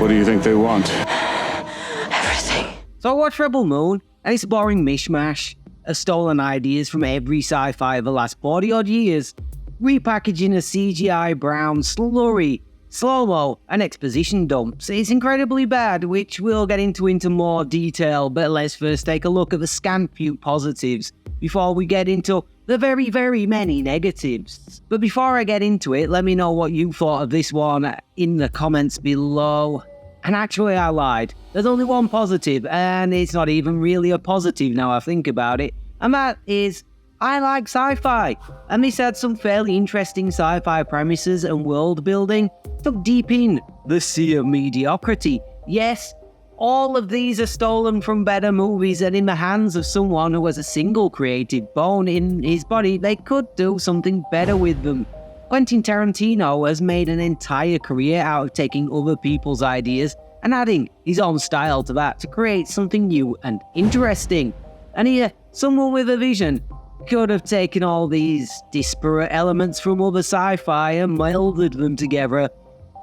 What do you think they want? Everything. So I watched Rebel Moon, and it's a boring mishmash of stolen ideas from every sci-fi of the last 40 odd years, repackaging a CGI brown slurry, slo-mo, and exposition dumps. It's incredibly bad, which we'll get into more detail, but let's first take a look at the scant few positives before we get into the very, very many negatives. But before I get into it, let me know what you thought of this one in the comments below. And actually, I lied. There's only one positive, and it's not even really a positive now I think about it, and that is, I like sci-fi, and this had some fairly interesting sci-fi premises and world building, stuck deep in the sea of mediocrity. Yes, all of these are stolen from better movies, and in the hands of someone who has a single creative bone in his body, they could do something better with them. Quentin Tarantino has made an entire career out of taking other people's ideas and adding his own style to that to create something new and interesting. And here, someone with a vision could have taken all these disparate elements from other sci-fi and melded them together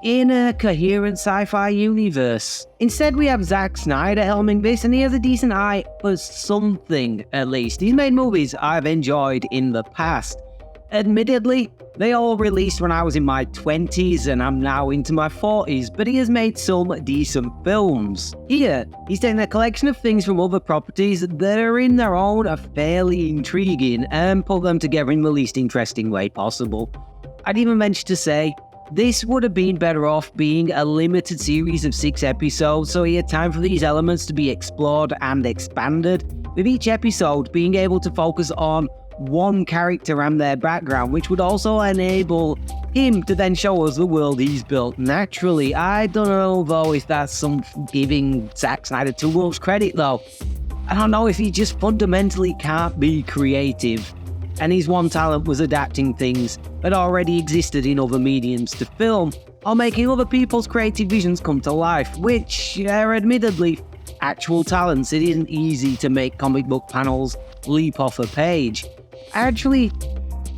in a coherent sci-fi universe. Instead, we have Zack Snyder helming this, and he has a decent eye for something, at least. He's made movies I've enjoyed in the past. Admittedly, they all released when I was in my 20s and I'm now into my 40s, but he has made some decent films. Here, he's taken a collection of things from other properties that are in their own fairly intriguing and put them together in the least interesting way possible. I'd even venture to say, this would have been better off being a limited series of 6 episodes, so he had time for these elements to be explored and expanded, with each episode being able to focus on one character and their background, which would also enable him to then show us the world he's built naturally. I don't know though if that's some giving Zack Snyder too much credit though. I don't know if he just fundamentally can't be creative, and his one talent was adapting things that already existed in other mediums to film, or making other people's creative visions come to life, which are admittedly actual talents. It isn't easy to make comic book panels leap off a page. Actually,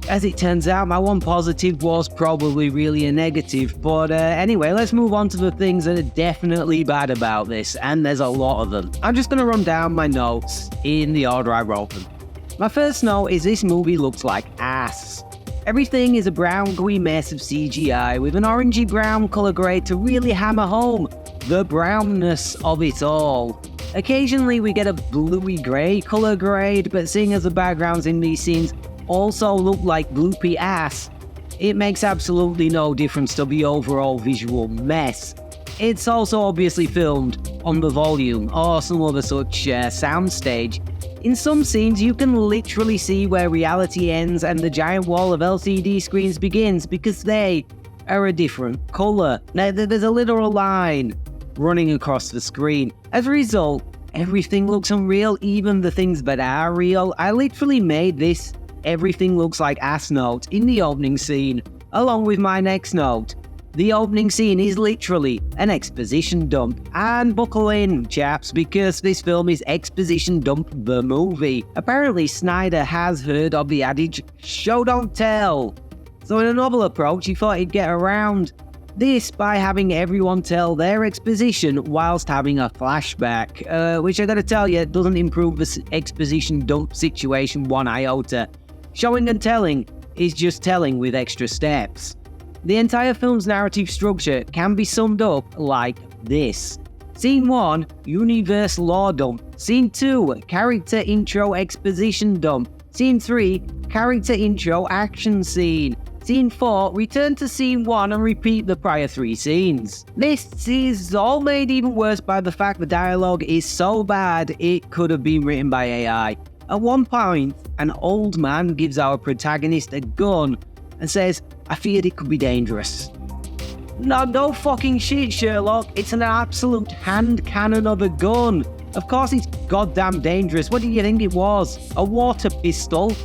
as it turns out, my one positive was probably really a negative, but anyway, let's move on to the things that are definitely bad about this, and there's a lot of them. I'm just going to run down my notes in the order I wrote them. My first note is this movie looks like ass. Everything is a brown gooey mess of CGI with an orangey brown colour grade to really hammer home the brownness of it all. Occasionally we get a bluey grey colour grade, but seeing as the backgrounds in these scenes also look like gloopy ass, it makes absolutely no difference to the overall visual mess. It's also obviously filmed on the volume or some other such soundstage. In some scenes you can literally see where reality ends and the giant wall of LCD screens begins because they are a different colour. Now there's a literal line running across the screen. As a result, everything looks unreal, even the things that are real. I literally made this everything looks like ass note in the opening scene, along with my next note. The opening scene is literally an exposition dump. And buckle in, chaps, because this film is Exposition Dump the Movie. Apparently Snyder has heard of the adage, show don't tell. So in a novel approach, he thought he'd get around this by having everyone tell their exposition whilst having a flashback, which I gotta tell you, doesn't improve the exposition dump situation one iota. Showing and telling is just telling with extra steps. The entire film's narrative structure can be summed up like this. Scene 1, universe lore dump. Scene 2, character intro exposition dump. Scene 3, character intro action scene. Scene 4, return to Scene 1 and repeat the prior 3 scenes. This is all made even worse by the fact the dialogue is so bad it could have been written by AI. At one point, an old man gives our protagonist a gun and says, I feared it could be dangerous. No fucking shit, Sherlock. It's an absolute hand cannon of a gun. Of course it's goddamn dangerous. What do you think it was? A water pistol?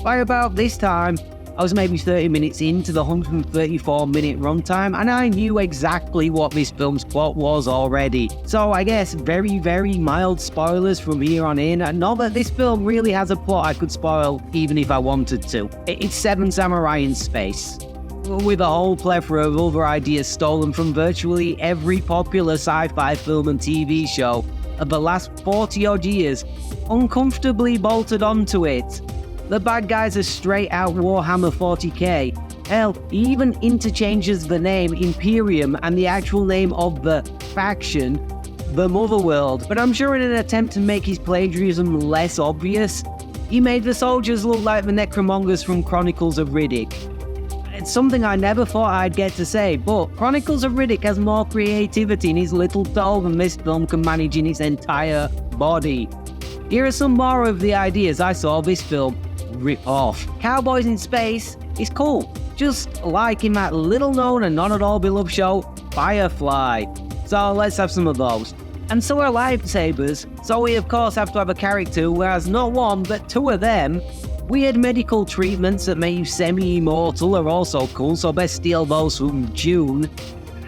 By about this time, I was maybe 30 minutes into the 134-minute runtime, and I knew exactly what this film's plot was already. So I guess very, very mild spoilers from here on in. Not that this film really has a plot I could spoil even if I wanted to. It's Seven Samurai in space. with a whole plethora of other ideas stolen from virtually every popular sci-fi film and TV show of the last 40-odd years, uncomfortably bolted onto it. The bad guys are straight out Warhammer 40k. Hell, he even interchanges the name Imperium and the actual name of the faction, the Motherworld. But I'm sure in an attempt to make his plagiarism less obvious, he made the soldiers look like the necromongers from Chronicles of Riddick. It's something I never thought I'd get to say, but Chronicles of Riddick has more creativity in his little toe than this film can manage in its entire body. Here are some more of the ideas I saw this film rip off. Cowboys in space is cool, just like in that little-known and not at all beloved show, Firefly. So let's have some of those. And so are lightsabers, so we of course have to have a character who has not one but two of them. Weird medical treatments that make you semi-immortal are also cool, so best steal those from June.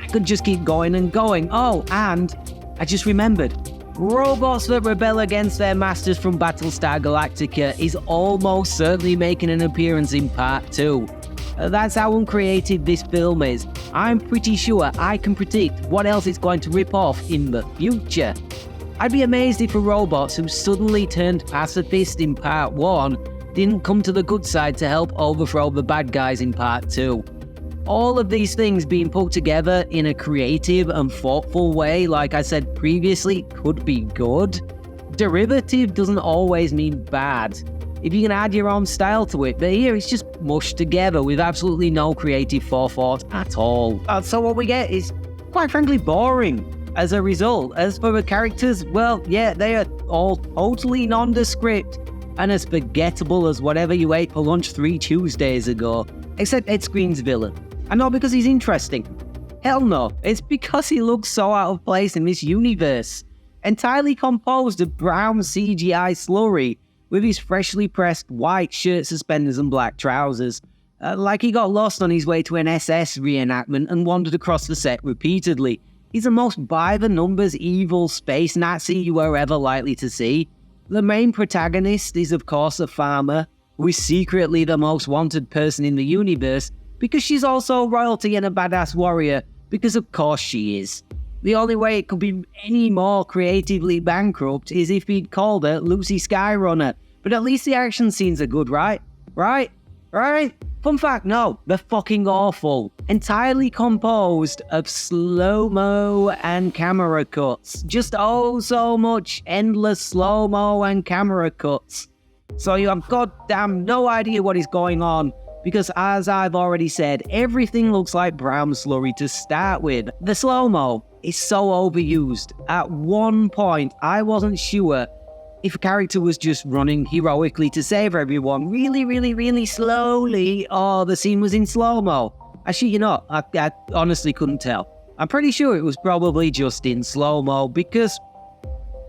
I could just keep going and going. Oh, and I just remembered. Robots that rebel against their masters from Battlestar Galactica is almost certainly making an appearance in Part 2. That's how uncreative this film is. I'm pretty sure I can predict what else it's going to rip off in the future. I'd be amazed if the robots who suddenly turned pacifist in Part 1 didn't come to the good side to help overthrow the bad guys in Part 2. All of these things being put together in a creative and thoughtful way, like I said previously, could be good. Derivative doesn't always mean bad, if you can add your own style to it, but here it's just mushed together with absolutely no creative forethought at all. So what we get is, quite frankly, boring. As a result, as for the characters, well, yeah, they are all totally nondescript and as forgettable as whatever you ate for lunch 3 Tuesdays ago. Except Ed Skrein's villain. And not because he's interesting. Hell no, it's because he looks so out of place in this universe. Entirely composed of brown CGI slurry, with his freshly pressed white shirt suspenders and black trousers. Like he got lost on his way to an SS reenactment and wandered across the set repeatedly. He's the most by-the-numbers evil space Nazi you were ever likely to see. The main protagonist is of course a farmer, who is secretly the most wanted person in the universe, because she's also royalty and a badass warrior, because of course she is. The only way it could be any more creatively bankrupt is if he'd called her Lucy Skyrunner, but at least the action scenes are good, right? Right? Fun fact, no, they're fucking awful. Entirely composed of slow-mo and camera cuts. Just oh so much endless slow-mo and camera cuts. So you have goddamn no idea what is going on, because as I've already said, everything looks like brown slurry to start with. The slow-mo is so overused. At one point, I wasn't sure if a character was just running heroically to save everyone really slowly, or the scene was in slow-mo. Actually, you know, I honestly couldn't tell. I'm pretty sure it was probably just in slow-mo, because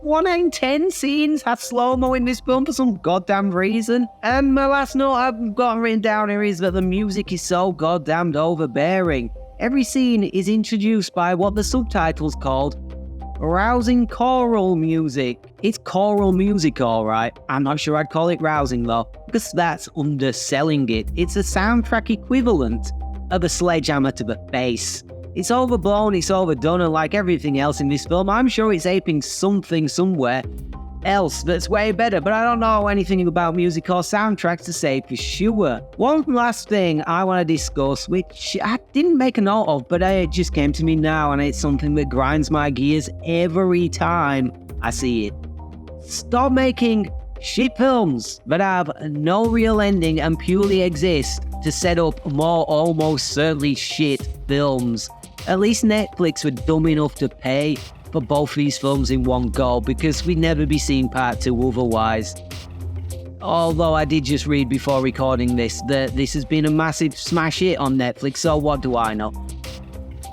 1 in 10 scenes have slow-mo in this film for some goddamn reason. And my last note I've got written down here is that the music is so goddamn overbearing. Every scene is introduced by what the subtitles called rousing choral music. It's choral music, alright. I'm not sure I'd call it rousing though, because that's underselling it. It's a soundtrack equivalent of a sledgehammer to the face. It's overblown, it's overdone, and like everything else in this film, I'm sure it's aping something somewhere else that's way better, but I don't know anything about music or soundtracks to say for sure. One last thing I want to discuss, which I didn't make a note of, but it just came to me now, and it's something that grinds my gears every time I see it. Stop making shit films that have no real ending and purely exist to set up more almost certainly shit films. At least Netflix were dumb enough to pay for both these films in one go, because we'd never be seeing Part 2 otherwise. Although I did just read before recording this that this has been a massive smash hit on Netflix, so what do I know?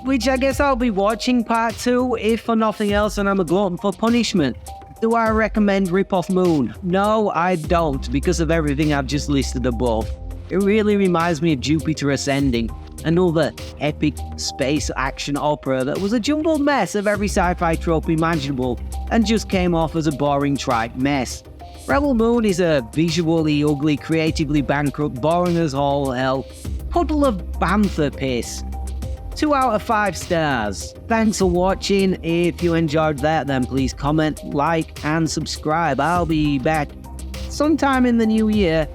Which I guess I'll be watching Part 2, if for nothing else, and I'm a glutton for punishment. Do I recommend Rip Off Moon? No, I don't, because of everything I've just listed above. It really reminds me of Jupiter Ascending, another epic space action opera that was a jumbled mess of every sci-fi trope imaginable and just came off as a boring trite mess. Rebel Moon is a visually ugly, creatively bankrupt, boring as all hell puddle of bantha piss. 2 out of 5 stars. Thanks for watching. If you enjoyed that, then please comment, like, and subscribe. I'll be back sometime in the new year